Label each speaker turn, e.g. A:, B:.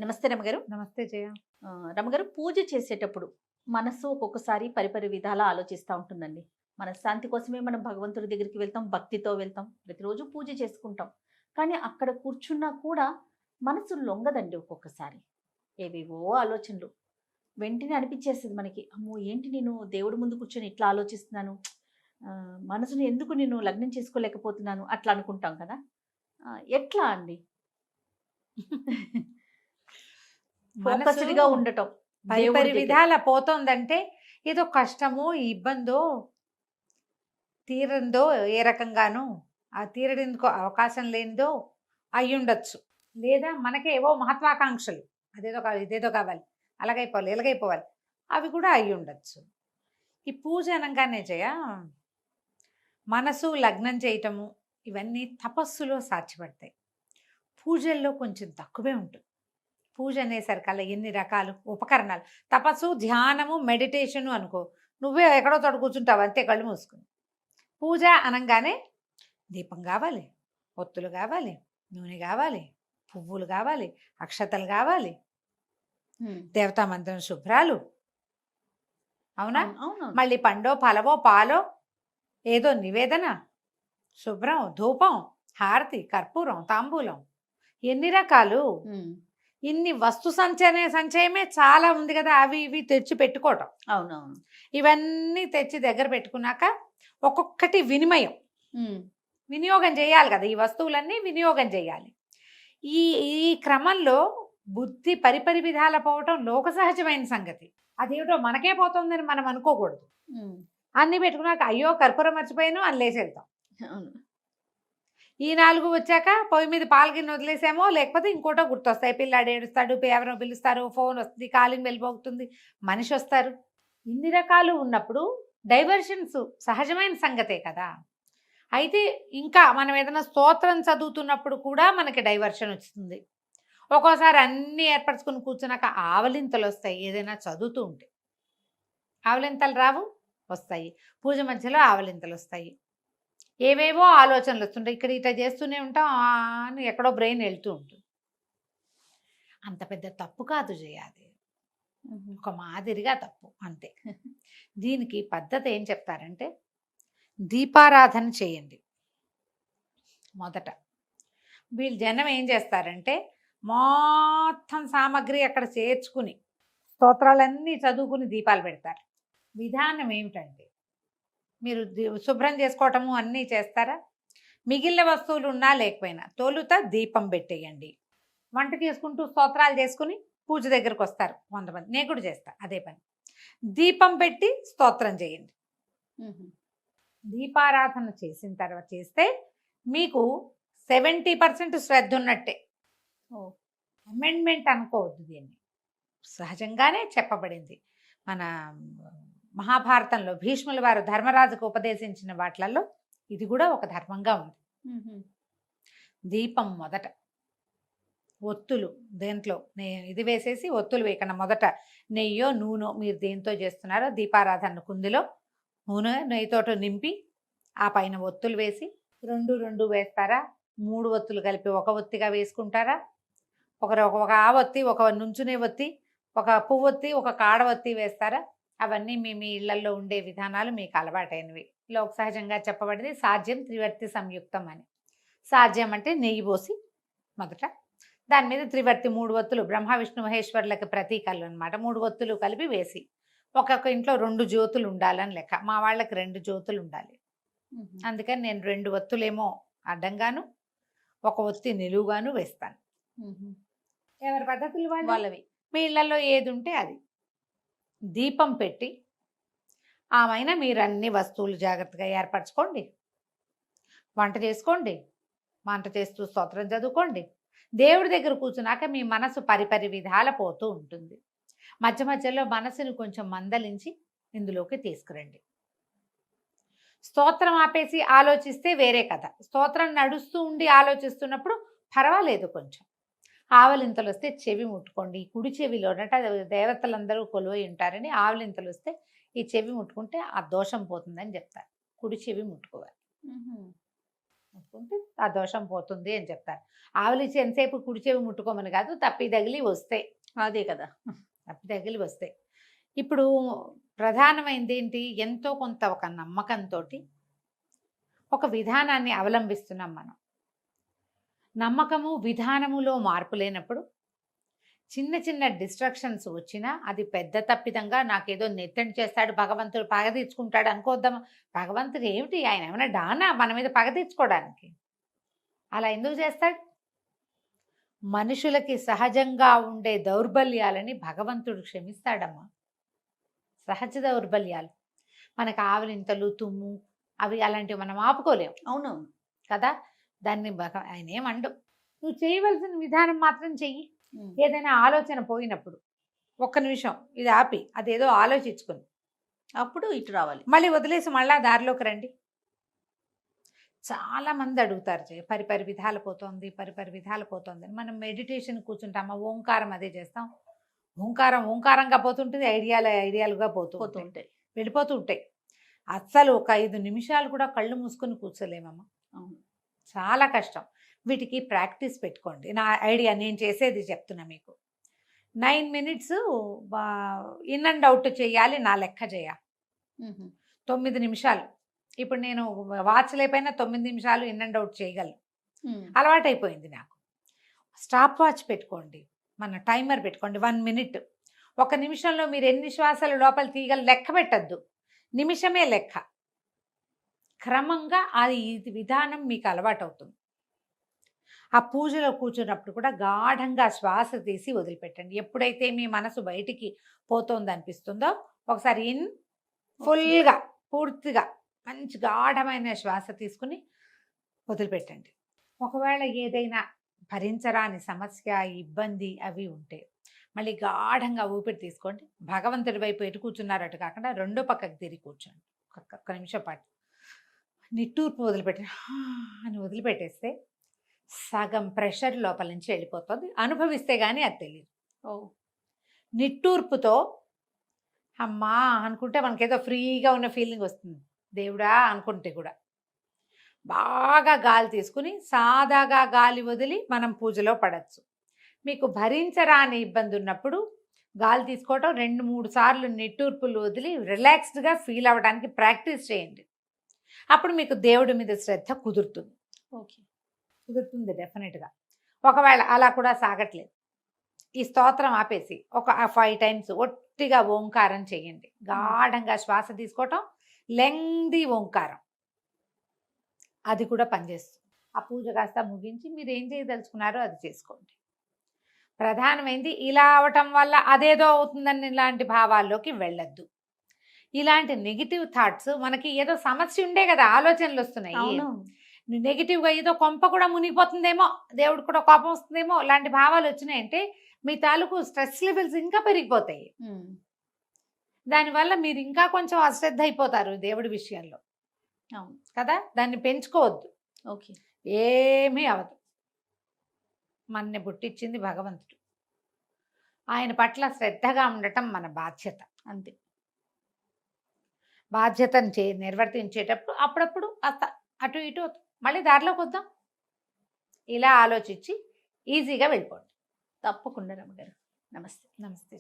A: నమస్తే రమగారు.
B: నమస్తే జయ.
A: రమగారు, పూజ చేసేటప్పుడు మనసు ఒక్కొక్కసారి పరిపరి విధాలా ఆలోచిస్తా ఉంటుందండి. మనశ్శాంతి కోసమే మనం భగవంతుడి దగ్గరికి వెళ్తాం, భక్తితో వెళ్తాం, ప్రతిరోజు పూజ చేసుకుంటాం. కానీ అక్కడ కూర్చున్నా కూడా మనసు లొంగదండి ఒక్కొక్కసారి. ఏవేవో ఆలోచనలు. వెంటనే అనిపించేస్తది మనకి, అమ్మో! ఏంటి నేను దేవుడి ముందు కూర్చొని ఇట్లా ఆలోచిస్తున్నాను. మనసుని ఎందుకు నేను లగ్నం చేసుకోలేకపోతున్నాను అట్లా అనుకుంటాం కదా! ఎట్లా అండి?
B: మనసు
A: ఫోకస్డ్‌గా ఉండటం. దేవుడి
B: పరిపరి
A: దగ్గర.
B: విధాల పోతోందంటే ఏదో కష్టమో, ఇబ్బందో, తీరందో ఏ రకంగానూ ఆ తీరడేందుకు అవకాశం లేనిదో అయ్యుండొచ్చు. లేదా మనకేవో మహత్వాకాంక్షలు, ఇదేదో కావాలి, అలాగైపోవాలి, ఇలాగైపోవాలి, అవి కూడా అయ్యుండొచ్చు. ఈ పూజ అనంగానే జయ, మనసు లగ్నం చేయటము ఇవన్నీ తపస్సులో సాధ్యపడతాయి. పూజల్లో కొంచెం తక్కువే ఉంటుంది. పూజ అనేసరికల్లా ఎన్ని రకాలు ఉపకరణాలు. తపస్సు, ధ్యానము, మెడిటేషను అనుకో, నువ్వే ఎక్కడో చోట కూర్చుంటావు అంతే కళ్ళు మూసుకుని. పూజ అనంగానే దీపం కావాలి, ఒత్తులు కావాలి, నూనె కావాలి, పువ్వులు కావాలి, అక్షతలు కావాలి, దేవతా మంత్రం శుభ్రాలు, అవునా?
A: అవును.
B: మళ్ళీ పండో ఫలవో పాలో ఏదో నివేదన, శుభ్రం, ధూపం, హారతి, కర్పూరం, తాంబూలం, ఎన్ని రకాలు. ఇన్ని వస్తు సంచయమే చాలా ఉంది కదా, అవి ఇవి తెచ్చి పెట్టుకోవటం.
A: అవునవును.
B: ఇవన్నీ తెచ్చి దగ్గర పెట్టుకున్నాక ఒక్కొక్కటి వినియోగం చేయాలి కదా, ఈ వస్తువులన్నీ వినియోగం చేయాలి. ఈ ఈ క్రమంలో బుద్ధి పరిపరి విధాల పోవటం లోక సహజమైన సంగతి. అదేమిటో మనకే పోతుందని మనం అనుకోకూడదు. అన్నీ పెట్టుకున్నాక అయ్యో కర్పూరం మర్చిపోయాను అని లేచి వెళ్తాం. ఈ 4 వచ్చాక పొయ్యి మీద పాలు గిన్నె వదిలేసామో, లేకపోతే ఇంకోటో గుర్తొస్తాయి. పిల్లాడు ఏడుస్తాడు, ఎవరో పిలుస్తారు, ఫోన్ వస్తుంది, కాలింగ్ వెళ్ళిపోతుంది, మనిషి వస్తారు. ఇన్ని రకాలు ఉన్నప్పుడు డైవర్షన్స్ సహజమైన సంగతే కదా. అయితే ఇంకా మనం ఏదైనా స్తోత్రం చదువుతున్నప్పుడు కూడా మనకి డైవర్షన్ వస్తుంది. ఒక్కోసారి అన్నీ ఏర్పరచుకుని కూర్చున్నాక ఆవలింతలు వస్తాయి. ఏదైనా చదువుతూ ఉంటే ఆవలింతలు రావు, వస్తాయి. పూజ మధ్యలో ఆవలింతలు వస్తాయి. ఏవేవో ఆలోచనలు వస్తుంటాయి. ఇక్కడ ఇట్లా చేస్తూనే ఉంటాం అని ఎక్కడో బ్రెయిన్ వెళ్తూ ఉంటుంది. అంత పెద్ద తప్పు కాదు చేయాలి, ఒక మాదిరిగా తప్పు అంతే. దీనికి పద్ధతి ఏం చెప్తారంటే, దీపారాధన చేయండి మొదట. వీళ్ళు జనం ఏం చేస్తారంటే మొత్తం సామాగ్రి అక్కడ చేర్చుకుని స్తోత్రాలన్నీ చదువుకుని దీపాలు పెడతారు. విధానం ఏమిటంటే, మీరు శుభ్రం చేసుకోవటము అన్నీ చేస్తారా, మిగిలిన వస్తువులు ఉన్నా లేకపోయినా తోలుత దీపం పెట్టేయండి. వంట చేసుకుంటూ స్తోత్రాలు చేసుకుని పూజ దగ్గరకు వస్తారు కొంతమంది, నేను కూడా చేస్తా అదే పని. దీపం పెట్టి స్తోత్రం చేయండి. దీపారాధన చేసిన తర్వాత చేస్తే మీకు 70% శ్రద్ధ ఉన్నట్టే. అమెండ్మెంట్ అనుకోవద్దు, దీన్ని సహజంగానే చెప్పబడింది. మన మహాభారతంలో భీష్ముల వారు ధర్మరాజుకు ఉపదేశించిన వాటిలలో ఇది కూడా ఒక ధర్మంగా ఉంది. దీపం మొదట, ఒత్తులు దేంట్లో ఇది వేసేసి ఒత్తులు వేయకుండా మొదట నెయ్యో నూనె మీరు దేంతో చేస్తున్నారో దీపారాధన కుందిలో నూనె నెయ్యితోటి నింపి ఆ పైన ఒత్తులు వేసి, రెండు వేస్తారా, 3 ఒత్తులు కలిపి ఒక ఒత్తిగా వేసుకుంటారా, ఒక ఆవొత్తి, ఒక నుంచునే ఒత్తి, ఒక పువ్వొత్తి, ఒక కాడవత్తి వేస్తారా. అవన్నీ మీ ఇళ్లలో ఉండే విధానాలు మీకు అలవాటైనవి. లోక సహజంగా చెప్పబడింది సాధ్యం త్రివర్తి సంయుక్తం అని. సాధ్యం అంటే నెయ్యి పోసి మొదట దాని మీద త్రివర్తి 3 ఒత్తులు, బ్రహ్మ విష్ణు మహేశ్వరులకి ప్రతీకలు అనమాట. 3 ఒత్తులు కలిపి వేసి, ఒక్కొక్క ఇంట్లో 2 జ్యోతులు ఉండాలని లెక్క. మా వాళ్ళకి 2 జ్యోతులు ఉండాలి. అందుకని నేను 2 ఒత్తులేమో అడ్డంగాను, ఒక ఒత్తి నిలువుగాను వేస్తాను. ఎవరి పద్ధతులు వాళ్ళవి. మీ ఇళ్లలో ఏది ఉంటే అది. దీపం పెట్టి ఆమెన మీరు అన్ని వస్తువులు జాగ్రత్తగా ఏర్పరచుకోండి. వంట చేసుకోండి, వంట చేస్తూ స్తోత్రం చదువుకోండి. దేవుడి దగ్గర కూర్చున్నాక మీ మనసు పరిపరి విధాల పోతూ ఉంటుంది. మధ్య మధ్యలో మనసుని కొంచెం మందలించి ఇందులోకి తీసుకురండి. స్తోత్రం ఆపేసి ఆలోచిస్తే వేరే కథ. స్తోత్రం నడుస్తూ ఉండి ఆలోచిస్తున్నప్పుడు పర్వాలేదు, కొంచెం ఆవలింతలు వస్తే చెవి ముట్టుకోండి. కుడి చెవిలోనట దేవతలందరూ కొలువై ఉంటారని ఆవలింతలు వస్తే ఈ చెవి ముట్టుకుంటే ఆ దోషం పోతుందని చెప్తారు. కుడి చెవి ముట్టుకోవాలి. ముట్టుకుంటే ఆ దోషం పోతుంది అని చెప్తారు. ఆవులిచ్చి ఎంతసేపు కుడి చెవి ముట్టుకోమని కాదు, తప్పి తగిలి వస్తే,
A: అదే కదా.
B: తప్పి తగిలి వస్తే. ఇప్పుడు ప్రధానమైనది ఏంటి, ఎంతో కొంత ఒక నమ్మకంతో ఒక విధానాన్ని అవలంబిస్తున్నాం మనం. నమ్మకము విధానములో మార్పు లేనప్పుడు చిన్న చిన్న డిస్ట్రాక్షన్స్ వచ్చినా అది పెద్ద తప్పిదంగా నాకేదో నెత్తని చేస్తాడు భగవంతుడు, పగ తీర్చుకుంటాడు అనుకోద్దామా. భగవంతుడు ఏమిటి, ఆయన ఏమైనా డానా మన మీద పగ తీర్చుకోవడానికి? అలా ఎందుకు చేస్తాడు? మనుషులకి సహజంగా ఉండే దౌర్బల్యాలని భగవంతుడు క్షమిస్తాడమ్మా. సహజ దౌర్బల్యాలు, మనకు ఆవలింతలు, తుమ్ము, అవి అలాంటివి మనం ఆపుకోలేము
A: అవునవును.
B: కదా. దాన్ని ఆయన ఏమండు, నువ్వు చేయవలసిన విధానం మాత్రం చెయ్యి. ఏదైనా ఆలోచన పోయినప్పుడు ఒక్క నిమిషం ఇది ఆపి అదేదో ఆలోచించుకుని
A: అప్పుడు ఇటు రావాలి.
B: మళ్ళీ వదిలేసి మళ్ళా దారిలోకి రండి. చాలా మంది అడుగుతారు, పరిపరి విధాలు పోతుంది, పరిపరి విధాలు పోతుంది అని. మనం మెడిటేషన్ కూర్చుంటామా, ఓంకారం అదే చేస్తాం. ఓంకారంగా పోతుంటుంది, ఐడియాలుగా పోతూ
A: ఉంటాయి,
B: వెళ్ళిపోతూ ఉంటాయి. అస్సలు ఒక 5 నిమిషాలు కూడా కళ్ళు మూసుకొని కూర్చోలేమమ్మా.
A: అవును.
B: చాలా కష్టం. వీటికి ప్రాక్టీస్ పెట్టుకోండి. నా ఐడియా నేను చేసేది చెప్తున్నా మీకు. 9 మినిట్స్ ఇన్ అండ్ అవుట్ చేయాలి, నా లెక్క చేయాలి. 9 నిమిషాలు. ఇప్పుడు నేను వాచ్ లేకపోయినా 9 నిమిషాలు ఇన్ అండ్ అవుట్ చేయగలను. అలవాటైపోయింది నాకు. స్టాప్ వాచ్ పెట్టుకోండి, మన టైమర్ పెట్టుకోండి. 1 మినిట్. 1 నిమిషంలో మీరు ఎన్ని శ్వాసలు లోపల తీయగల లెక్క పెట్టద్దు, నిమిషమే లెక్క. క్రమంగా అది విధానం మీకు అలవాటు అవుతుంది. ఆ పూజలో కూర్చున్నప్పుడు కూడా గాఢంగా శ్వాస తీసి వదిలిపెట్టండి. ఎప్పుడైతే మీ మనసు బయటికి పోతుంది అనిపిస్తుందో ఒకసారి ఇన్ ఫుల్గా పూర్తిగా మంచి గాఢమైన శ్వాస తీసుకుని వదిలిపెట్టండి. ఒకవేళ ఏదైనా భరించరాని సమస్య, ఇబ్బంది అవి ఉంటే మళ్ళీ గాఢంగా ఊపిరి తీసుకోండి. భగవంతుడి వైపు ఎటు కూర్చున్నారు అటు కాకుండా రెండో పక్కకు తిరిగి కూర్చోండి. ఒక్క నిమిషం పాటు నిట్టూర్పు వదిలిపెట్టండి. అని వదిలిపెట్టేస్తే సగం ప్రెషర్ లోపల నుంచి వెళ్ళిపోతుంది. అనుభవిస్తే కానీ అది తెలియదు. నిట్టూర్పుతో అమ్మా అనుకుంటే మనకేదో ఫ్రీగా ఉన్న ఫీలింగ్ వస్తుంది. దేవుడా అనుకుంటే కూడా బాగా గాలి తీసుకుని సాదాగా గాలి వదిలి మనం పూజలో పడచ్చు. మీకు భరించరాని ఇబ్బంది ఉన్నప్పుడు గాలి తీసుకోవటం 2-3 సార్లు నిట్టూర్పులు వదిలి రిలాక్స్డ్గా ఫీల్ అవ్వడానికి ప్రాక్టీస్ చేయండి. అప్పుడు మీకు దేవుడి మీద శ్రద్ధ కుదురుతుంది. కుదురుతుంది డెఫినెట్గా. ఒకవేళ అలా కూడా సాగట్లేదు, ఈ స్తోత్రం ఆపేసి ఒక 5 టైమ్స్ ఒట్టిగా ఓంకారం చేయండి. గాఢంగా శ్వాస తీసుకోవటం, లెంగ్దీ ఓంకారం, అది కూడా పనిచేస్తుంది. ఆ పూజ కాస్త ముగించి మీరు ఏం చేయదలుచుకున్నారో అది చేసుకోండి. ప్రధానమైంది ఇలా అవటం వల్ల అదేదో అవుతుందని ఇలాంటి భావాల్లోకి వెళ్ళొద్దు. ఇలాంటి నెగిటివ్ థాట్స్, మనకి ఏదో సమస్య ఉండే కదా ఆలోచనలు వస్తున్నాయి, నెగిటివ్గా ఏదో కొంప కూడా మునిగిపోతుందేమో, దేవుడు కూడా కోపం వస్తుందేమో, ఇలాంటి భావాలు వచ్చినాయంటే మీ తాలూకు స్ట్రెస్ లెవెల్స్ ఇంకా పెరిగిపోతాయి. దానివల్ల మీరు ఇంకా కొంచెం అశ్రద్ధ అయిపోతారు దేవుడి విషయంలో కదా. దాన్ని పెంచుకోవద్దు. ఏమీ అవదు. మన్ని పుట్టించింది భగవంతుడు, ఆయన పట్ల శ్రద్ధగా ఉండటం మన బాధ్యత. అంతే. బాధ్యతను నిర్వర్తించేటప్పుడు అప్పుడప్పుడు అటు ఇటు మళ్ళీ దారిలోకి వద్దాం. ఇలా ఆలోచించి ఈజీగా వెళ్ళిపోండి.
A: తప్పకుండా రమ్మగారు. నమస్తే.
B: నమస్తే.